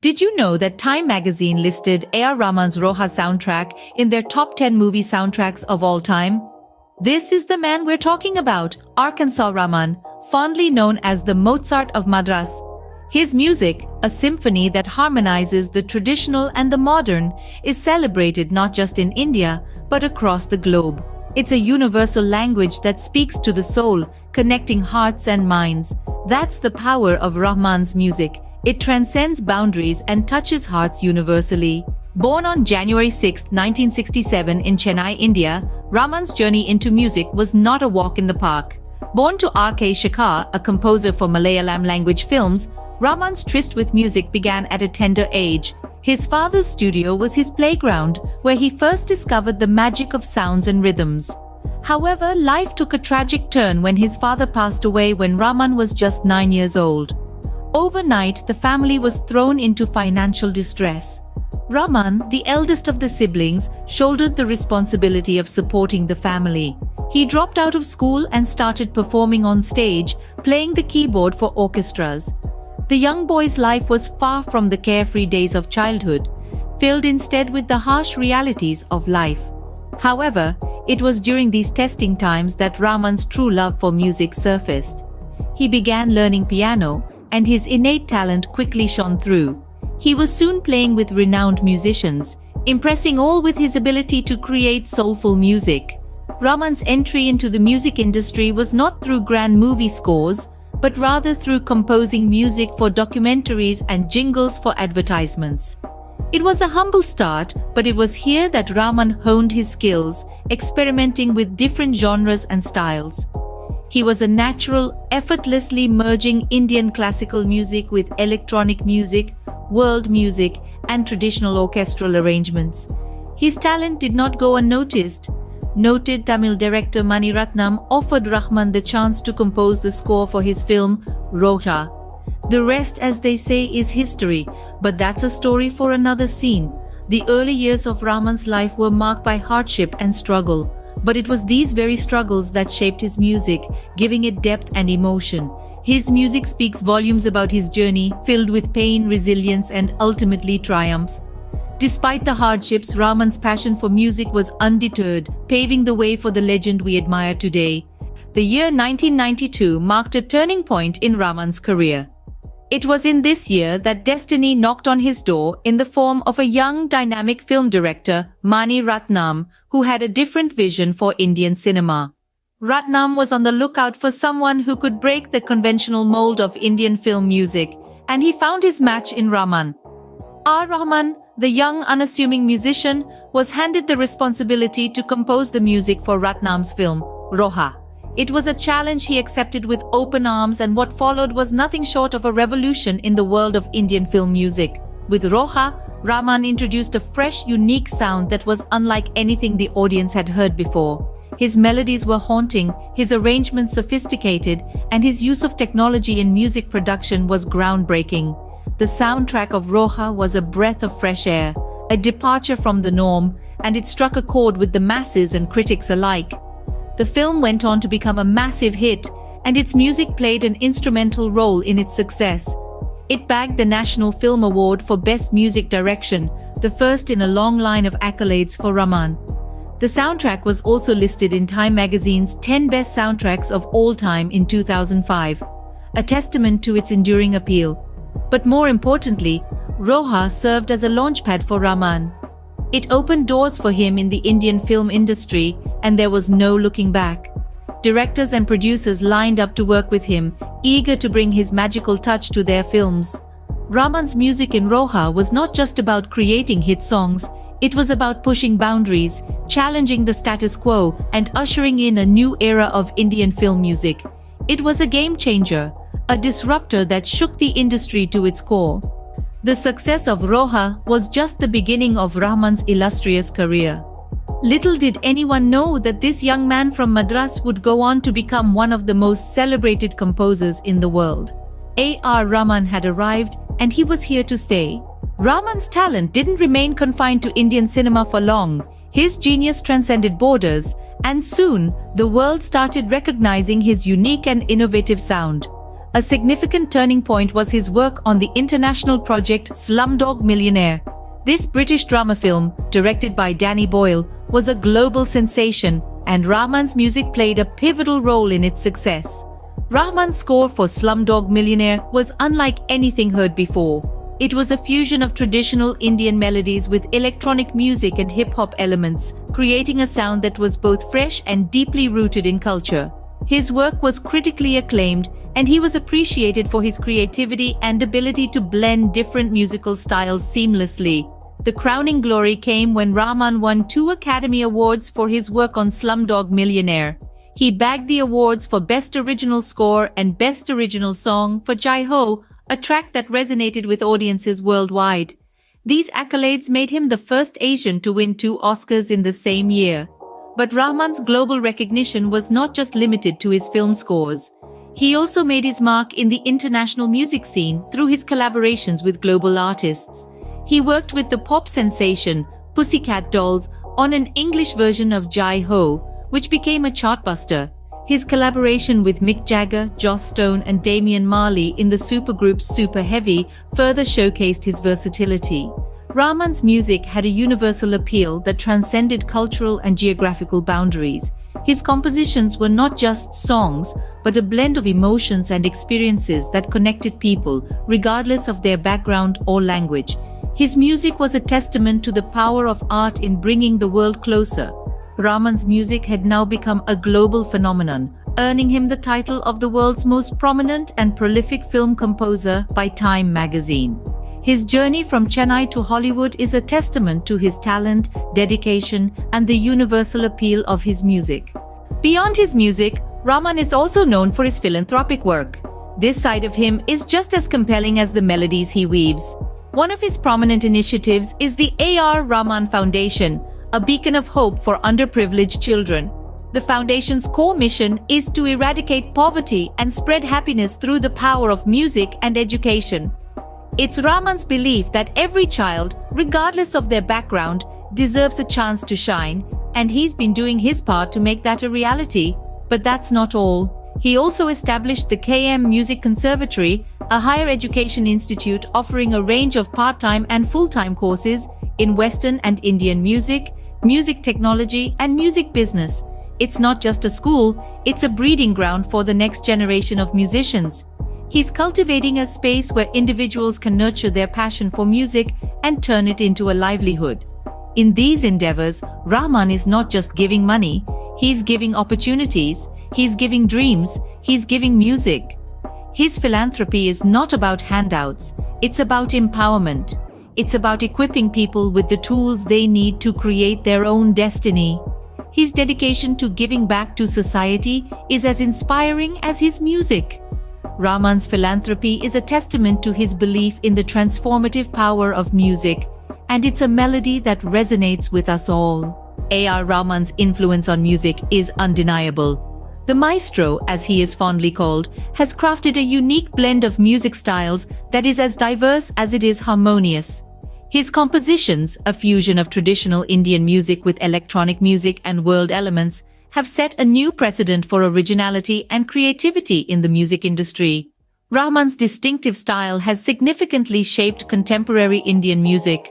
Did you know that Time magazine listed A.R. Rahman's Roha soundtrack in their top 10 movie soundtracks of all time? This is the man we're talking about, Arkansas Rahman, fondly known as the Mozart of Madras. His music, a symphony that harmonizes the traditional and the modern, is celebrated not just in India, but across the globe. It's a universal language that speaks to the soul, connecting hearts and minds. That's the power of Rahman's music. It transcends boundaries and touches hearts universally. Born on January 6, 1967 in Chennai, India, Rahman's journey into music was not a walk in the park. Born to R.K. Shekhar, a composer for Malayalam language films, Rahman's tryst with music began at a tender age. His father's studio was his playground, where he first discovered the magic of sounds and rhythms. However, life took a tragic turn when his father passed away when Rahman was just 9 years old. Overnight, the family was thrown into financial distress. Rahman, the eldest of the siblings, shouldered the responsibility of supporting the family. He dropped out of school and started performing on stage, playing the keyboard for orchestras. The young boy's life was far from the carefree days of childhood, filled instead with the harsh realities of life. However, it was during these testing times that Rahman's true love for music surfaced. He began learning piano, and his innate talent quickly shone through. He was soon playing with renowned musicians, impressing all with his ability to create soulful music. Rahman's entry into the music industry was not through grand movie scores, but rather through composing music for documentaries and jingles for advertisements. It was a humble start, but it was here that Rahman honed his skills, experimenting with different genres and styles. He was a natural, effortlessly merging Indian classical music with electronic music, world music, and traditional orchestral arrangements. His talent did not go unnoticed. Noted Tamil director Mani Ratnam offered Rahman the chance to compose the score for his film, Roha. The rest, as they say, is history, but that's a story for another scene. The early years of Rahman's life were marked by hardship and struggle, but it was these very struggles that shaped his music, giving it depth and emotion. His music speaks volumes about his journey, filled with pain, resilience, and ultimately triumph. Despite the hardships, Rahman's passion for music was undeterred, paving the way for the legend we admire today. The year 1992 marked a turning point in Rahman's career. It was in this year that destiny knocked on his door in the form of a young, dynamic film director, Mani Ratnam, who had a different vision for Indian cinema. Ratnam was on the lookout for someone who could break the conventional mold of Indian film music, and he found his match in Rahman. R. Rahman, the young, unassuming musician, was handed the responsibility to compose the music for Ratnam's film, Roha. It was a challenge he accepted with open arms, and what followed was nothing short of a revolution in the world of Indian film music. With Roha, Rahman introduced a fresh, unique sound that was unlike anything the audience had heard before. His melodies were haunting, his arrangements sophisticated, and his use of technology in music production was groundbreaking. The soundtrack of Roha was a breath of fresh air, a departure from the norm, and it struck a chord with the masses and critics alike. The film went on to become a massive hit, and its music played an instrumental role in its success. It bagged the National Film Award for Best Music Direction, the first in a long line of accolades for Rahman. The soundtrack was also listed in Time magazine's 10 Best Soundtracks of All Time in 2005, a testament to its enduring appeal. But more importantly, Roha served as a launchpad for Rahman. It opened doors for him in the Indian film industry, and there was no looking back. Directors and producers lined up to work with him, eager to bring his magical touch to their films. Rahman's music in Roha was not just about creating hit songs, it was about pushing boundaries, challenging the status quo, and ushering in a new era of Indian film music. It was a game changer, a disruptor that shook the industry to its core. The success of Roha was just the beginning of Rahman's illustrious career. Little did anyone know that this young man from Madras would go on to become one of the most celebrated composers in the world. A.R. Rahman had arrived, and he was here to stay. Rahman's talent didn't remain confined to Indian cinema for long. His genius transcended borders, and soon the world started recognizing his unique and innovative sound. A significant turning point was his work on the international project Slumdog Millionaire. This British drama film, directed by Danny Boyle, was a global sensation, and Rahman's music played a pivotal role in its success. Rahman's score for Slumdog Millionaire was unlike anything heard before. It was a fusion of traditional Indian melodies with electronic music and hip-hop elements, creating a sound that was both fresh and deeply rooted in culture. His work was critically acclaimed, and he was appreciated for his creativity and ability to blend different musical styles seamlessly. The crowning glory came when Rahman won 2 Academy Awards for his work on Slumdog Millionaire. He bagged the awards for Best Original Score and Best Original Song for Jai Ho, a track that resonated with audiences worldwide. These accolades made him the first Asian to win 2 Oscars in the same year. But Rahman's global recognition was not just limited to his film scores. He also made his mark in the international music scene through his collaborations with global artists. He worked with the pop sensation Pussycat Dolls on an English version of Jai Ho, which became a chartbuster. His collaboration with Mick Jagger, Joss Stone and Damian Marley in the supergroup Super Heavy further showcased his versatility. Rahman's music had a universal appeal that transcended cultural and geographical boundaries. His compositions were not just songs, but a blend of emotions and experiences that connected people, regardless of their background or language. His music was a testament to the power of art in bringing the world closer. Rahman's music had now become a global phenomenon, earning him the title of the world's most prominent and prolific film composer by Time magazine. His journey from Chennai to Hollywood is a testament to his talent, dedication, and the universal appeal of his music. Beyond his music, Rahman is also known for his philanthropic work. This side of him is just as compelling as the melodies he weaves. One of his prominent initiatives is the A.R. Rahman Foundation, a beacon of hope for underprivileged children. The foundation's core mission is to eradicate poverty and spread happiness through the power of music and education. It's Rahman's belief that every child, regardless of their background, deserves a chance to shine, and he's been doing his part to make that a reality. But that's not all. He also established the KM Music Conservatory, a higher education institute offering a range of part-time and full-time courses in Western and Indian music, music technology, and music business. It's not just a school, it's a breeding ground for the next generation of musicians. He's cultivating a space where individuals can nurture their passion for music and turn it into a livelihood. In these endeavors, Rahman is not just giving money, he's giving opportunities, he's giving dreams, he's giving music. His philanthropy is not about handouts, it's about empowerment. It's about equipping people with the tools they need to create their own destiny. His dedication to giving back to society is as inspiring as his music. Rahman's philanthropy is a testament to his belief in the transformative power of music, and it's a melody that resonates with us all. A.R. Rahman's influence on music is undeniable. The maestro, as he is fondly called, has crafted a unique blend of music styles that is as diverse as it is harmonious. His compositions, a fusion of traditional Indian music with electronic music and world elements, have set a new precedent for originality and creativity in the music industry. Rahman's distinctive style has significantly shaped contemporary Indian music.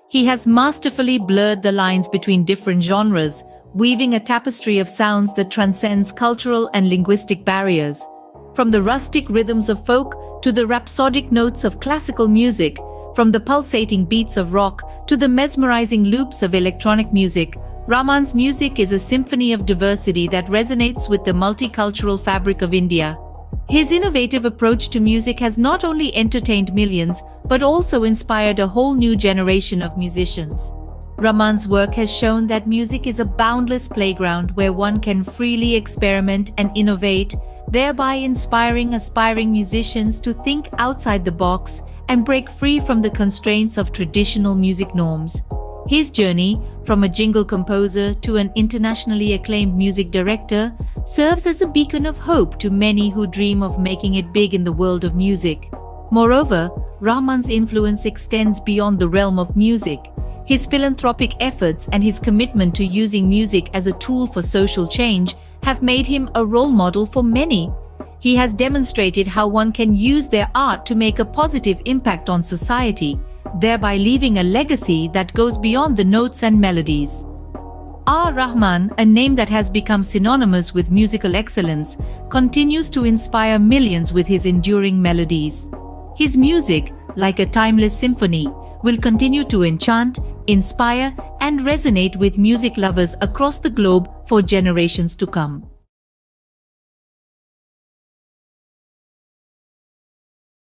He has masterfully blurred the lines between different genres, weaving a tapestry of sounds that transcends cultural and linguistic barriers. From the rustic rhythms of folk to the rhapsodic notes of classical music, from the pulsating beats of rock to the mesmerizing loops of electronic music, Rahman's music is a symphony of diversity that resonates with the multicultural fabric of India. His innovative approach to music has not only entertained millions, but also inspired a whole new generation of musicians. Rahman's work has shown that music is a boundless playground where one can freely experiment and innovate, thereby inspiring aspiring musicians to think outside the box and break free from the constraints of traditional music norms. His journey, from a jingle composer to an internationally acclaimed music director, serves as a beacon of hope to many who dream of making it big in the world of music. Moreover, Rahman's influence extends beyond the realm of music. His philanthropic efforts and his commitment to using music as a tool for social change have made him a role model for many. he has demonstrated how one can use their art to make a positive impact on society, thereby leaving a legacy that goes beyond the notes and melodies. Rahman, a name that has become synonymous with musical excellence, continues to inspire millions with his enduring melodies. His music, like a timeless symphony, will continue to enchant, inspire, and resonate with music lovers across the globe for generations to come.